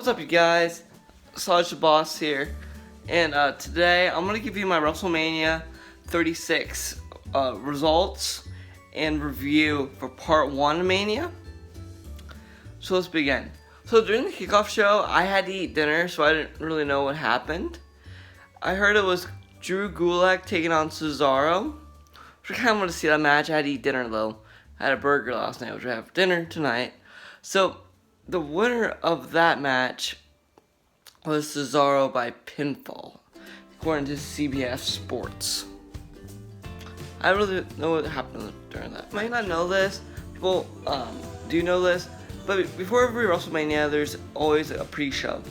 What's up, you guys? Sarge the Boss here, and today I'm gonna give you my Wrestlemania 36 results and review for Part 1 of Mania. So let's begin. So during the kickoff show, I had to eat dinner, so I didn't really know what happened. I heard it was Drew Gulak taking on Cesaro, which I kind of want to see that match. I had to eat dinner though. I had a burger last night, which I have for dinner tonight. So the winner of that match was Cesaro by pinfall, according to CBS Sports. I don't really know what happened during that. You might not know this. People do know this. But before every WrestleMania, there's always a pre-show.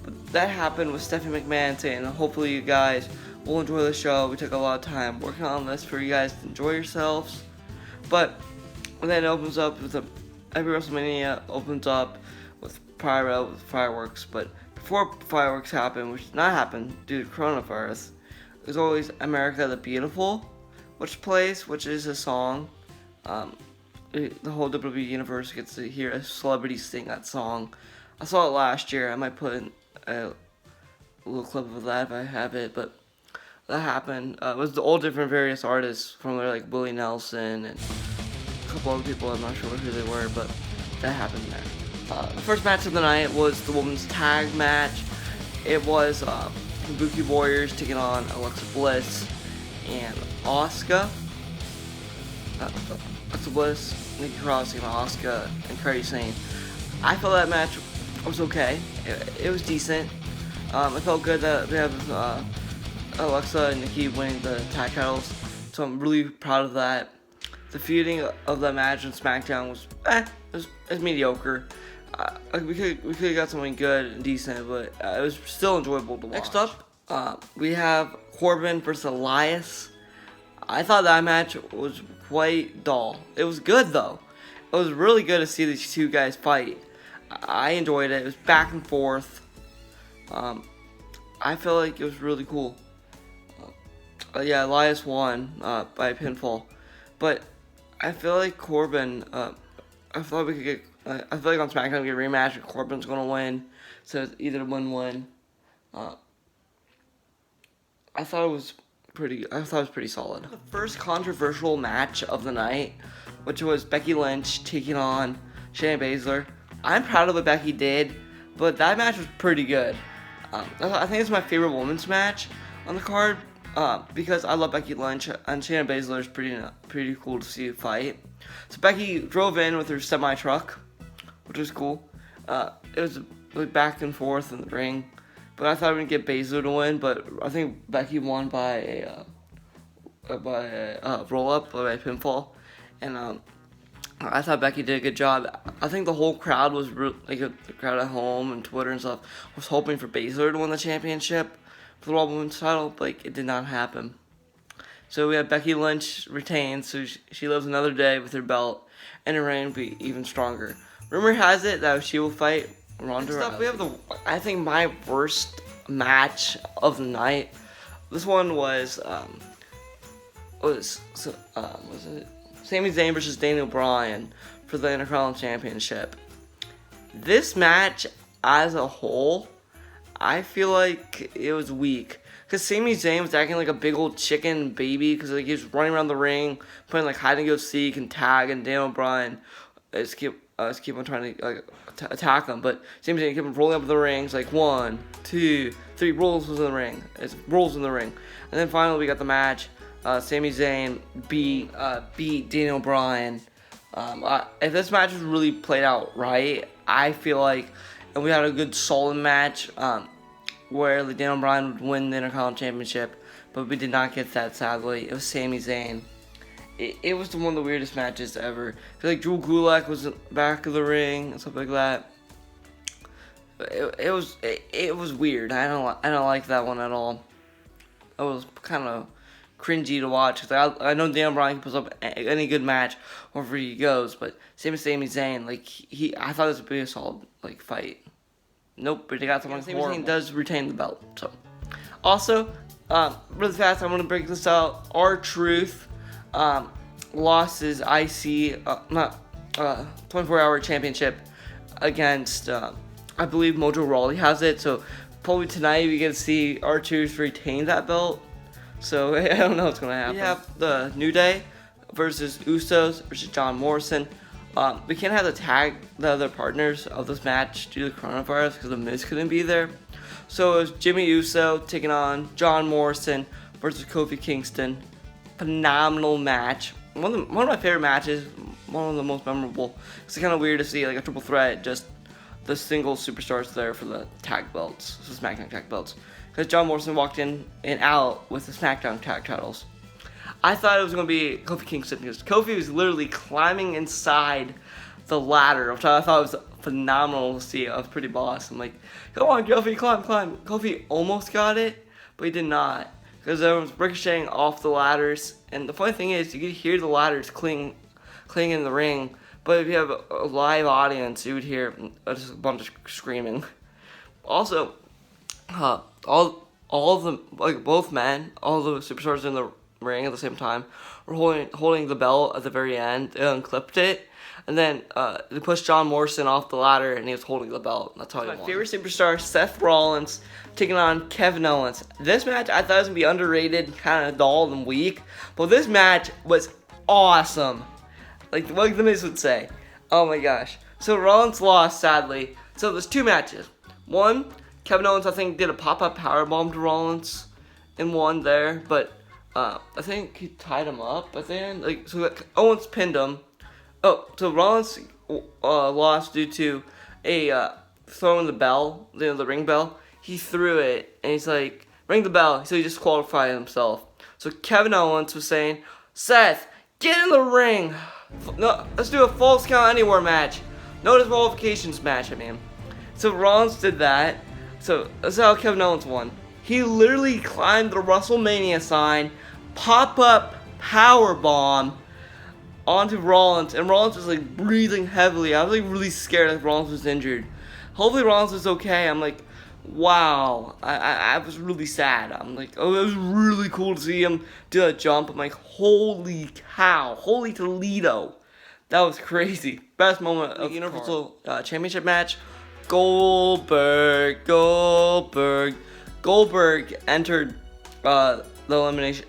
But that happened with Stephanie McMahon saying, hopefully you guys will enjoy the show. We took a lot of time working on this for you guys to enjoy yourselves. But then it opens up with every WrestleMania opens up with pyro, with fireworks. But before fireworks happen, which did not happen due to coronavirus, there's always America the Beautiful, which plays, which is a song. The whole WWE universe gets to hear a celebrity sing that song. I saw it last year. I might put in a little clip of that if I have it, but that happened. It was all different various artists from there, like Willie Nelson and a couple other people. I'm not sure who they were, but that happened there. The first match of the night was the women's tag match. It was Kabuki Warriors taking on Alexa Bliss and Asuka. Alexa Bliss, Nikki Cross taking on Asuka, and Kairi Sane. I felt that match was okay. It was decent. It felt good that we have Alexa and Nikki winning the tag titles, so I'm really proud of that. The feuding of that match on SmackDown was it was mediocre. We could have got something good and decent, but it was still enjoyable to watch. Next up, we have Corbin versus Elias. I thought that match was quite dull. It was good though. It was really good to see these two guys fight. I enjoyed it. It was back and forth. I feel like it was really cool. Yeah, Elias won by pinfall, but I feel like Corbin. I feel like on SmackDown we get a rematch and Corbin's gonna win, so it's either win-win. I thought it was pretty solid. The first controversial match of the night, which was Becky Lynch taking on Shayna Baszler. I'm proud of what Becky did, but that match was pretty good. I think it's my favorite women's match on the card because I love Becky Lynch and Shayna Baszler is pretty cool to see a fight. So Becky drove in with her semi truck, which was cool. It was like back and forth in the ring, but I thought we'd get Baszler to win, but I think Becky won by a roll up, by a pinfall, and I thought Becky did a good job. I think the whole crowd was the crowd at home and Twitter and stuff was hoping for Baszler to win the championship for the Raw Women's title, but it did not happen. So we have Becky Lynch retained, so she lives another day with her belt, and her reign will be even stronger. Rumor has it that she will fight Ronda Rousey. We have I think my worst match of the night. This one was it Sami Zayn versus Daniel Bryan for the Intercontinental Championship. This match as a whole, I feel like it was weak. Because Sami Zayn was acting like a big old chicken baby because he was running around the ring, playing like hide and go seek and tag, and Daniel Bryan keep on trying to attack him. But Sami Zayn kept on rolling up the rings like 1, 2, 3 rolls in the ring. It's rolls in the ring. And then finally we got the match. Sami Zayn beat Daniel Bryan. If this match was really played out right, I feel like and we had a good solid match where Daniel Bryan would win the Intercontinental Championship, but we did not get that, sadly. It was Sami Zayn. It was one of the weirdest matches ever. I feel like Drew Gulak was in the back of the ring and stuff like that. It was weird. I don't like that one at all. It was kind of cringy to watch. Cause I know Daniel Bryan can put up any good match wherever he goes, but same as Sami Zayn, I thought this would be a solid fight. Nope, but they got someone. Sami Zayn does retain the belt. So, also, really fast, I'm gonna break this out. R-Truth lost his IC 24-hour championship against I believe Mojo Rawley has it. So probably tonight we get to see R-Truth retain that belt. So I don't know what's gonna happen. We have the New Day versus Usos versus John Morrison. We can't have the other partners of this match due to the coronavirus because the Miz couldn't be there. So it was Jimmy Uso taking on John Morrison versus Kofi Kingston. Phenomenal match. One of my favorite matches. One of the most memorable. It's kind of weird to see like a triple threat, just the single superstars there for the tag belts, the SmackDown tag belts. Because John Morrison walked in and out with the SmackDown tag titles. I thought it was going to be Kofi Kingston because Kofi was literally climbing inside the ladder, which I thought was phenomenal to see. I was pretty boss. I'm like, come on, Kofi, climb. Kofi almost got it, but he did not. Because there was ricocheting off the ladders. And the funny thing is, you could hear the ladders cling in the ring. But if you have a live audience, you would hear just a bunch of screaming. Also, all of them, like both men, all the superstars in the ring at the same time, were holding the belt at the very end. They unclipped it, and then they pushed John Morrison off the ladder, and he was holding the belt. That's how he won. My favorite superstar, Seth Rollins, taking on Kevin Owens. This match I thought was gonna be underrated, kind of dull and weak, but this match was awesome. Like the Miz would say. Oh my gosh. So Rollins lost, sadly. So there's two matches. One, Kevin Owens, I think, did a pop-up powerbomb to Rollins and won there, but I think he tied him up at the end. So Owens pinned him. Oh, so Rollins lost due to a throwing the bell, the ring bell. He threw it, and he's like, ring the bell. So he disqualified himself. So Kevin Owens was saying, Seth, get in the ring. No, let's do a Falls Count Anywhere match. No disqualifications match, I mean. So Rollins did that. So that's how Kevin Owens won. He literally climbed the WrestleMania sign, pop-up powerbomb onto Rollins, and Rollins was like breathing heavily. I was like really scared that Rollins was injured. Hopefully Rollins was okay. I'm like, wow. I was really sad. I'm like, oh, it was really cool to see him do that jump. I'm like, holy cow, holy Toledo. That was crazy. Best moment of the Universal Championship match. Goldberg entered the elimination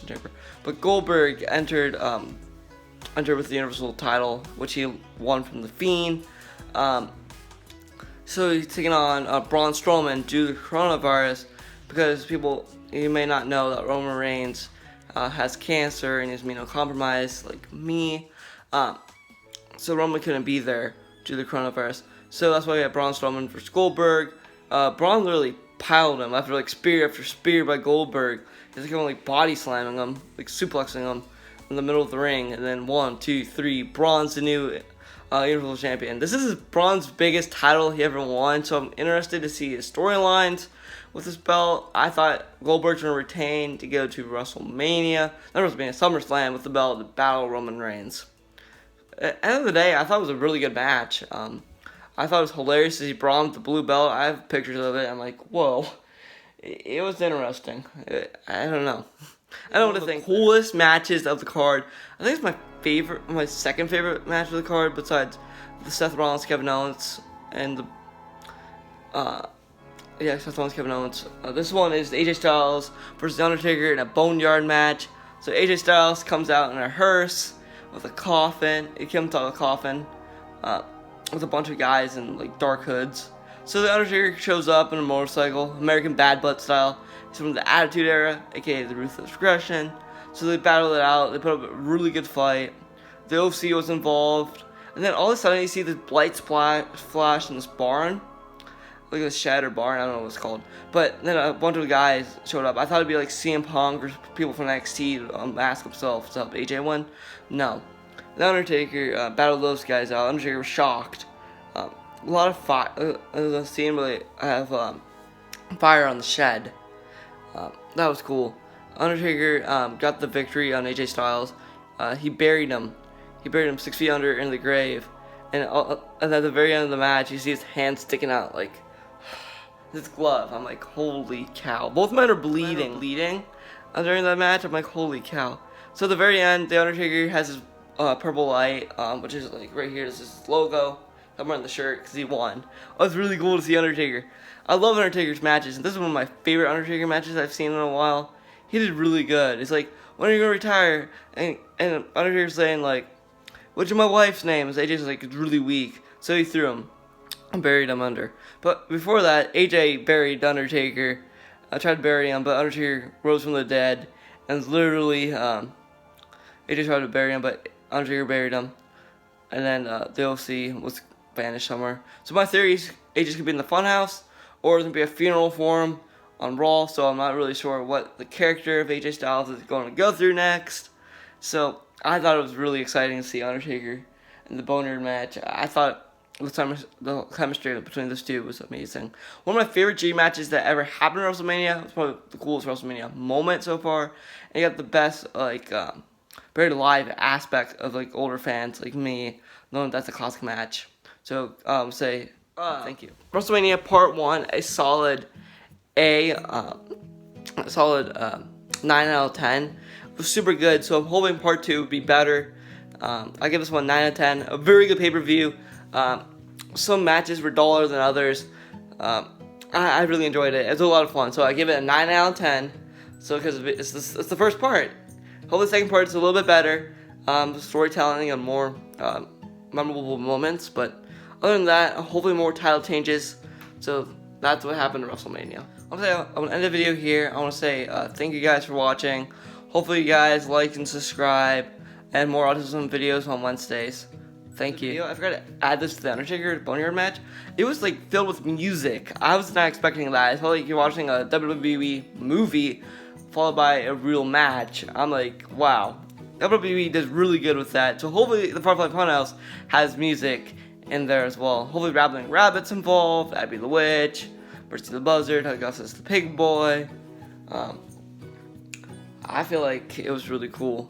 chamber, but Goldberg entered with the Universal title, which he won from the Fiend. So he's taking on Braun Strowman due to coronavirus, because you may not know that Roman Reigns has cancer and is immunocompromised like me. So Roman couldn't be there due to coronavirus. So that's why we had Braun Strowman versus Goldberg. Braun literally piled him after spear after spear by Goldberg. He's like body slamming him, like suplexing him in the middle of the ring. And then 1, 2, 3, Braun's the new Universal Champion. This is Braun's biggest title he ever won, so I'm interested to see his storylines with this belt. I thought Goldberg's going to retain to go to WrestleMania. Not WrestleMania, SummerSlam with the belt to battle Roman Reigns. At the end of the day, I thought it was a really good match. I thought it was hilarious to see Braun with the blue belt. I have pictures of it. I'm like, whoa. It was interesting. I don't know. I don't know what to think. Coolest matches of the card. I think it's my second favorite match of the card, besides the Seth Rollins, Kevin Owens, and Seth Rollins, Kevin Owens. This one is AJ Styles versus The Undertaker in a Boneyard match. So AJ Styles comes out in a hearse with a coffin. He comes out of a coffin with a bunch of guys in dark hoods. So The Undertaker shows up in a motorcycle, American Bad Butt style. He's from the Attitude Era, aka the Ruthless Aggression. So they battled it out. They put up a really good fight. The OC was involved. And then all of a sudden you see this light flash in this barn. Like a shattered barn, I don't know what it's called. But then a bunch of guys showed up. I thought it'd be like CM Punk or people from NXT to mask himself to help AJ win. No. The Undertaker battled those guys out. Undertaker was shocked. A lot of fire. There's a scene where they have fire on the shed. That was cool. Undertaker got the victory on AJ Styles. He buried him. He buried him 6 feet under in the grave. And at the very end of the match, you see his hand sticking out like his glove. I'm like, holy cow. Both men are bleeding during that match. I'm like, holy cow. So at the very end, The Undertaker has his purple light, which is right here. This is his logo. I'm wearing the shirt because he won. It was really cool to see Undertaker. I love Undertaker's matches, and this is one of my favorite Undertaker matches I've seen in a while. He did really good. It's like, when are you gonna retire? And Undertaker's saying like, what's my wife's name? And AJ's like, it's really weak, so he threw him and buried him under. But before that, AJ buried Undertaker. I tried to bury him, but Undertaker rose from the dead, and literally, AJ tried to bury him, but Undertaker buried him. And then the OC was vanished somewhere. So my theory is AJ's gonna be in the Funhouse, or there's gonna be a funeral for him on Raw. So I'm not really sure what the character of AJ Styles is going to go through next. So I thought it was really exciting to see Undertaker in the Boneyard match. I thought the chemistry between those two was amazing. One of my favorite G matches that ever happened at WrestleMania. It's probably the coolest WrestleMania moment so far. And you got the best very live aspect of like older fans like me, knowing that's a classic match. So thank you. WrestleMania Part 1, a solid 9 out of 10. It was super good, so I'm hoping Part 2 would be better. I give this one 9 out of 10. A very good pay-per-view. Some matches were duller than others. I really enjoyed it. It was a lot of fun, so I give it a 9 out of 10. So because it's the first part. Hopefully the second part is a little bit better. Storytelling and more memorable moments, but other than that, hopefully more title changes. So that's what happened at WrestleMania. I'm gonna end the video here. I want to say thank you guys for watching. Hopefully you guys like and subscribe, and more autism videos on Wednesdays. Thank you. I forgot to add this to the Undertaker Boneyard match. It was like filled with music. I was not expecting that. It felt like you're watching a WWE movie followed by a real match. I'm like, wow. WWE does really good with that. So hopefully the Firefly Funhouse has music in there as well. Hopefully Rattling Rabbit's involved, Abby the Witch, Percy the Buzzard, Augustus the Pig Boy. I feel like it was really cool.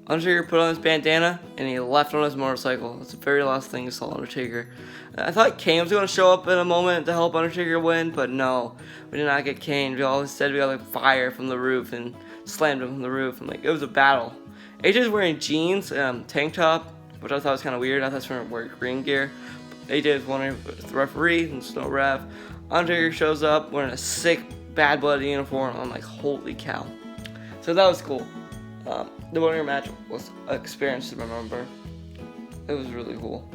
Undertaker put on his bandana and he left on his motorcycle. That's the very last thing you saw Undertaker. I thought Kane was going to show up in a moment to help Undertaker win, but no, we did not get Kane. Instead we got like fire from the roof and slammed him from the roof, and like it was a battle. AJ's wearing jeans and tank top, which I thought was kind of weird. I thought he was wearing green gear. AJ was wondering if it's the referee, and it's no ref. Undertaker shows up wearing a sick Bad Blood uniform. I'm like, holy cow. So that was cool. The Boneyard match was an experience to remember. It was really cool.